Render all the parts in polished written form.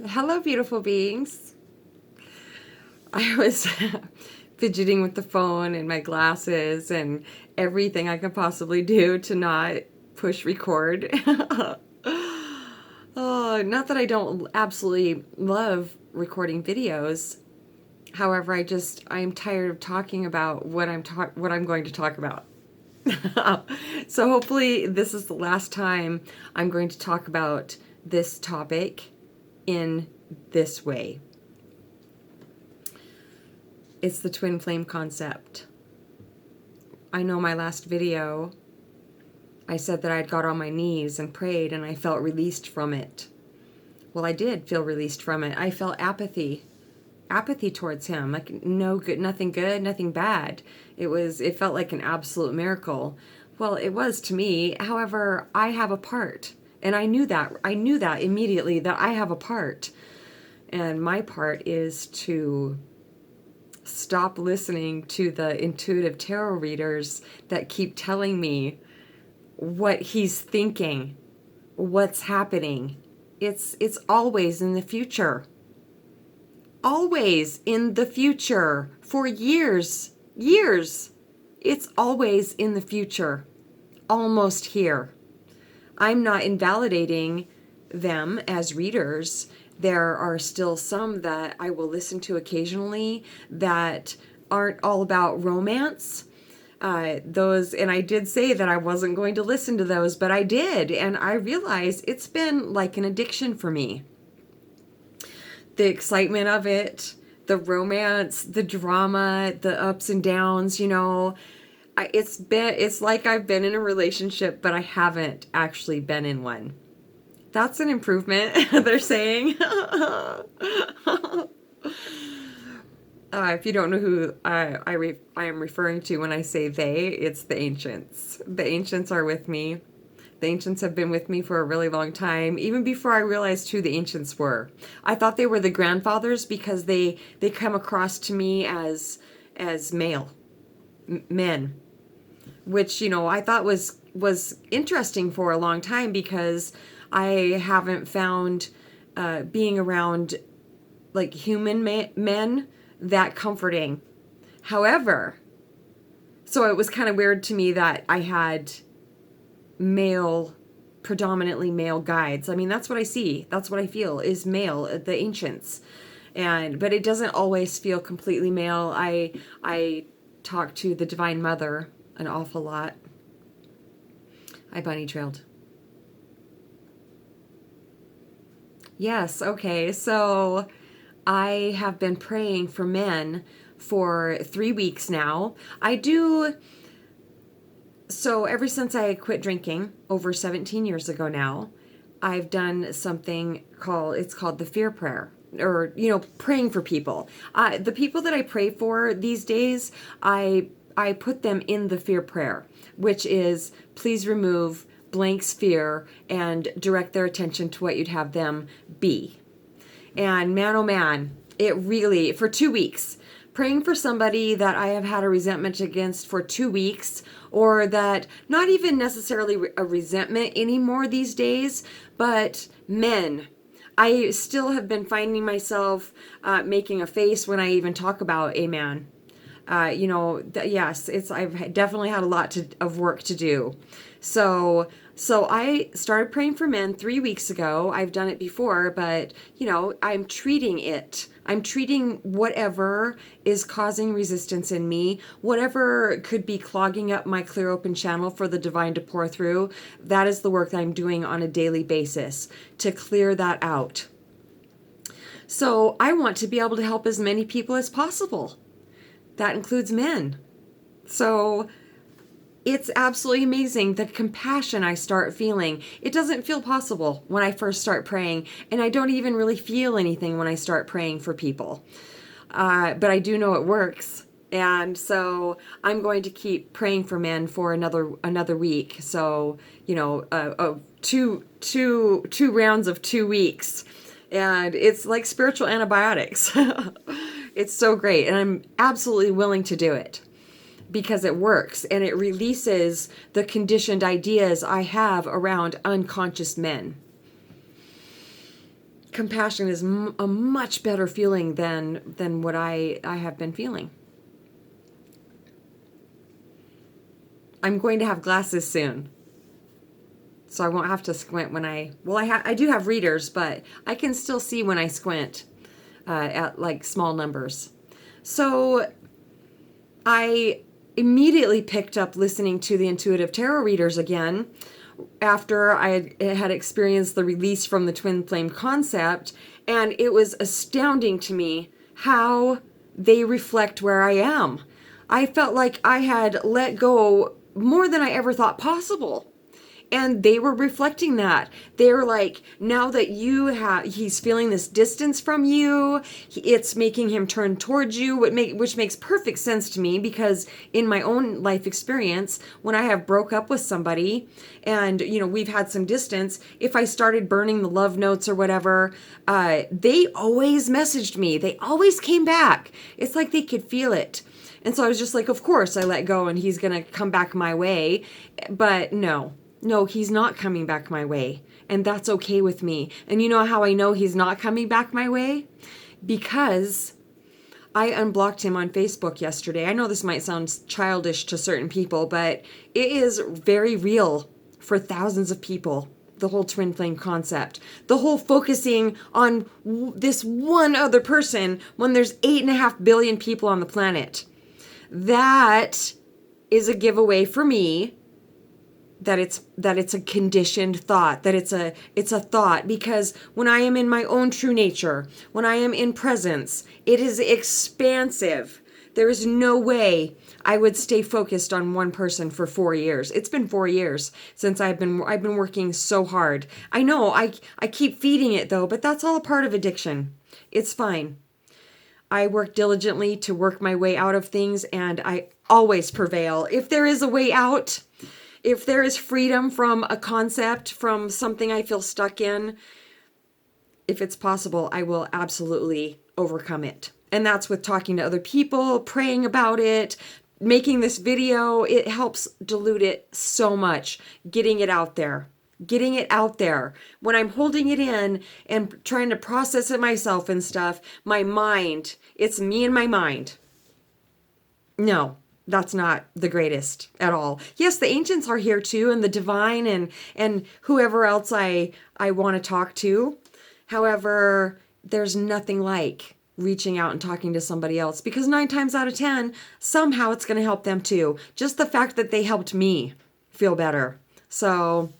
Hello, beautiful beings. I was fidgeting with the phone and my glasses and everything I could possibly do to not push record. Oh, not that I don't absolutely love recording videos. However, I'm tired of talking about what I'm going to talk about. So hopefully this is the last time I'm going to talk about this topic in this way. It's the twin flame concept. I know my last video, I said that I'd got on my knees and prayed and I felt released from it. Well, I did feel released from it. I felt apathy towards him, like no good, nothing good, nothing bad. It felt like an absolute miracle. Well, it was to me. However, I have a part, and I knew that immediately, that I have a part. And my part is to stop listening to the intuitive tarot readers that keep telling me what he's thinking, what's happening. It's always in the future. Always in the future. For years. It's always in the future. Almost here. I'm not invalidating them as readers. There are still some that I will listen to occasionally that aren't all about romance. And I did say that I wasn't going to listen to those, but I did. And I realized it's been like an addiction for me. The excitement of it, the romance, the drama, the ups and downs, it's like I've been in a relationship, but I haven't actually been in one. That's an improvement, they're saying. If you don't know who I am referring to when I say they, it's the ancients. The ancients are with me. The ancients have been with me for a really long time, even before I realized who the ancients were. I thought they were the grandfathers because they come across to me as male men, which I thought was interesting for a long time because I haven't found being around like human men that comforting. However, so it was kind of weird to me that I had predominantly male guides. I mean, that's what I see. That's what I feel is male, the ancients. But it doesn't always feel completely male. I talk to the Divine Mother an awful lot. I bunny trailed. Yes, okay. So I have been praying for men for 3 weeks now. So ever since I quit drinking over 17 years ago now, I've done something called the fear prayer, or praying for people. The people that I pray for these days, I put them in the fear prayer, which is please remove blank's fear and direct their attention to what you'd have them be. And man, oh man, it really, for 2 weeks, praying for somebody that I have had a resentment against for 2 weeks, or that not even necessarily a resentment anymore these days, but men. I still have been finding myself making a face when I even talk about a man. Yes, I've definitely had a lot of work to do. So I started praying for men 3 weeks ago. I've done it before, but I'm treating it. I'm treating whatever is causing resistance in me, whatever could be clogging up my clear open channel for the divine to pour through. That is the work that I'm doing on a daily basis to clear that out. So I want to be able to help as many people as possible. That includes men. So it's absolutely amazing the compassion I start feeling. It doesn't feel possible when I first start praying, and I don't even really feel anything when I start praying for people. But I do know it works. And so I'm going to keep praying for men for another week. So, two rounds of 2 weeks. And it's like spiritual antibiotics. It's so great. And I'm absolutely willing to do it because it works and it releases the conditioned ideas I have around unconscious men. compassion is a much better feeling than what I have been feeling. I'm going to have glasses soon, so I won't have to squint when I do have readers, but I can still see when I squint at like small numbers. So I immediately picked up listening to the intuitive tarot readers again after I had experienced the release from the twin flame concept, and it was astounding to me how they reflect where I am. I felt like I had let go more than I ever thought possible. And they were reflecting that. They were like, now that he's feeling this distance from you, it's making him turn towards you, which makes perfect sense to me, because in my own life experience, when I have broke up with somebody and, we've had some distance, if I started burning the love notes or whatever, they always messaged me. They always came back. It's like they could feel it. And so I was just like, of course I let go and he's going to come back my way. But no, he's not coming back my way. And that's okay with me. And you know how I know he's not coming back my way? Because I unblocked him on Facebook yesterday. I know this might sound childish to certain people, but it is very real for thousands of people. The whole twin flame concept, the whole focusing on this one other person when there's 8.5 billion people on the planet. That is a giveaway for me that it's a conditioned thought, that it's a thought, because when I am in my own true nature, when I am in presence, it is expansive. There is no way I would stay focused on one person for 4 years. It's been 4 years since I've been working so hard. I know I keep feeding it though, but that's all a part of addiction. It's fine. I work diligently to work my way out of things, and I always prevail. If there is a way out, if there is freedom from a concept, from something I feel stuck in, if it's possible, I will absolutely overcome it. And that's with talking to other people, praying about it, making this video. It helps dilute it so much, getting it out there. Getting it out there. When I'm holding it in and trying to process it myself and stuff, my mind, it's me and my mind. No, that's not the greatest at all. Yes, the ancients are here too, and the divine and whoever else I want to talk to. However, there's nothing like reaching out and talking to somebody else, because 9 times out of 10, somehow it's going to help them too. Just the fact that they helped me feel better. So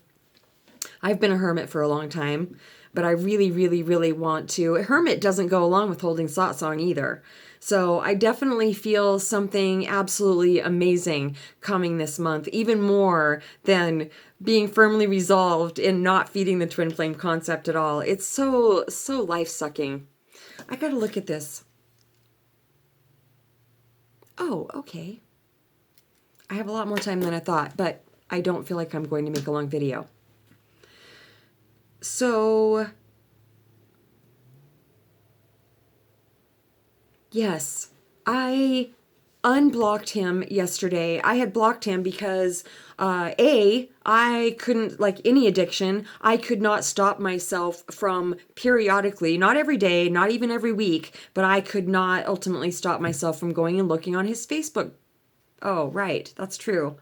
I've been a hermit for a long time, but I really, really, really want to. A hermit doesn't go along with holding satsang either. So I definitely feel something absolutely amazing coming this month, even more than being firmly resolved in not feeding the twin flame concept at all. It's so life-sucking. I gotta look at this. Oh, okay. I have a lot more time than I thought, but I don't feel like I'm going to make a long video. So, yes, I unblocked him yesterday. I had blocked him because, I couldn't, like any addiction, I could not stop myself from periodically, not every day, not even every week, but I could not ultimately stop myself from going and looking on his Facebook. Oh, right. That's true.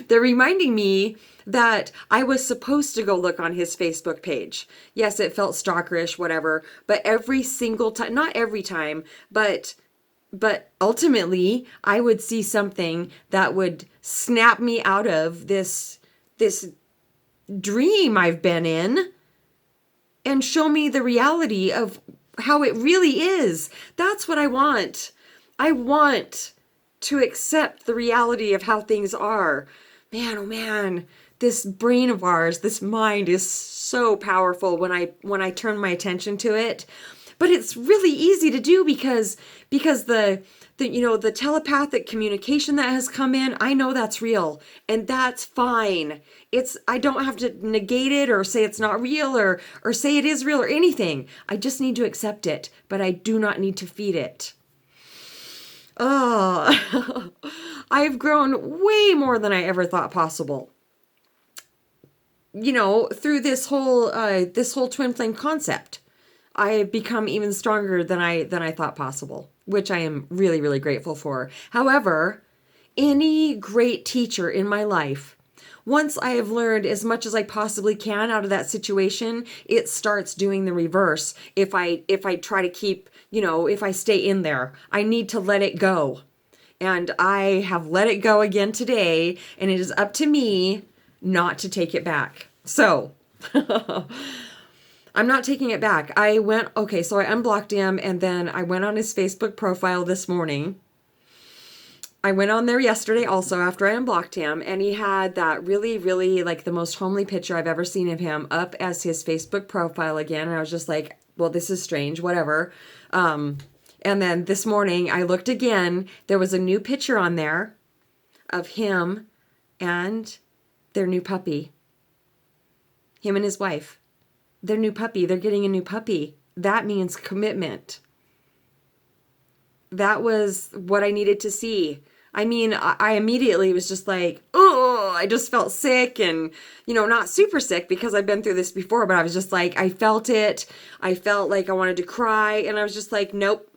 They're reminding me that I was supposed to go look on his Facebook page. Yes, it felt stalkerish, whatever, but every single time, not every time, but ultimately I would see something that would snap me out of this dream I've been in and show me the reality of how it really is. That's what I want. I want to accept the reality of how things are. Man, oh man, this brain of ours, this mind is so powerful when I turn my attention to it. But it's really easy to do because the telepathic communication that has come in, I know that's real, and that's fine. I don't have to negate it or say it's not real or say it is real or anything. I just need to accept it, but I do not need to feed it. I've grown way more than I ever thought possible. through this whole twin flame concept, I have become even stronger than I thought possible, which I am really, really grateful for. However, any great teacher in my life, once I have learned as much as I possibly can out of that situation, it starts doing the reverse. If I try to keep, if I stay in there, I need to let it go. And I have let it go again today, and it is up to me not to take it back. So, I'm not taking it back. So I unblocked him, and then I went on his Facebook profile this morning. I went on there yesterday also after I unblocked him, and he had that really, really like the most homely picture I've ever seen of him up as his Facebook profile again. And I was just like, well, this is strange, whatever. And then this morning I looked again. There was a new picture on there of him and their new puppy. Him and his wife. Their new puppy. They're getting a new puppy. That means commitment. That was what I needed to see. I mean, I immediately was just like, oh, I just felt sick and, not super sick because I've been through this before, but I was just like, I felt it. I felt like I wanted to cry, and I was just like, nope.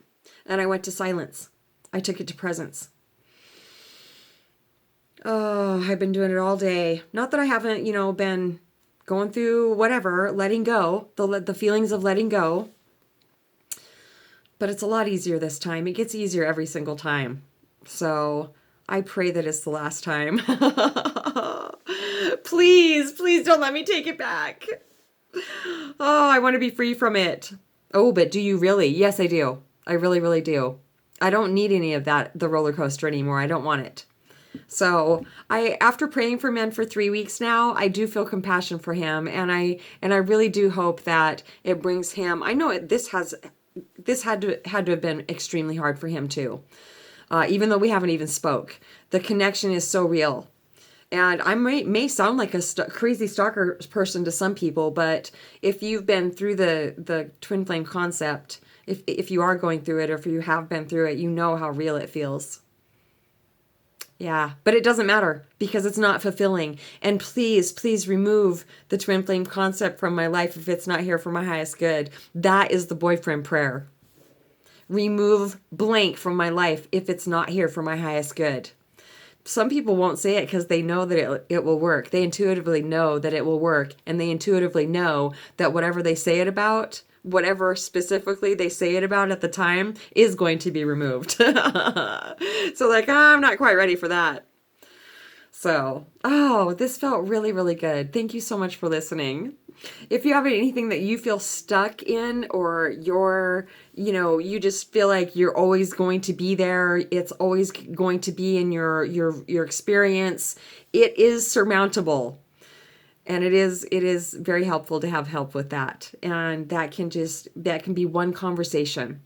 And I went to silence. I took it to presence. Oh, I've been doing it all day. Not that I haven't, been going through whatever, letting go, the feelings of letting go. But it's a lot easier this time. It gets easier every single time. So I pray that it's the last time. Please, please don't let me take it back. Oh, I want to be free from it. Oh, but do you really? Yes, I do. I really, really do. I don't need any of that, the roller coaster anymore. I don't want it. So after praying for men for 3 weeks now, I do feel compassion for him. And I really do hope that it brings him, I know this had to have been extremely hard for him too. Even though we haven't even spoke, the connection is so real. And I may sound like a crazy stalker person to some people, but if you've been through the twin flame concept, if you are going through it, or if you have been through it, you know how real it feels. Yeah, but it doesn't matter because it's not fulfilling. And please, please remove the twin flame concept from my life if it's not here for my highest good. That is the boyfriend prayer. Remove blank from my life if it's not here for my highest good. Some people won't say it because they know that it will work. They intuitively know that it will work. And they intuitively know that whatever they say it about, whatever specifically they say it about at the time, is going to be removed. So I'm not quite ready for that. So, this felt really, really good. Thank you so much for listening. If you have anything that you feel stuck in, or you just feel like you're always going to be there, it's always going to be in your experience, it is surmountable. And it is very helpful to have help with that. And that can be one conversation.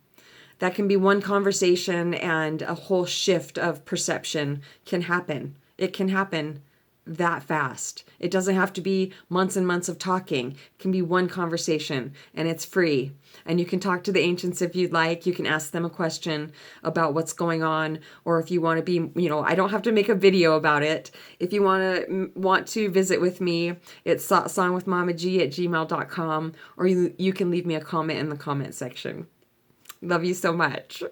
That can be one conversation, and a whole shift of perception can happen. It can happen that fast. It doesn't have to be months and months of talking. It can be one conversation, and it's free. And you can talk to the ancients if you'd like. You can ask them a question about what's going on, or if you want to be, I don't have to make a video about it. If you want to visit with me, it's songwithmamag@gmail.com, or you can leave me a comment in the comment section. Love you so much.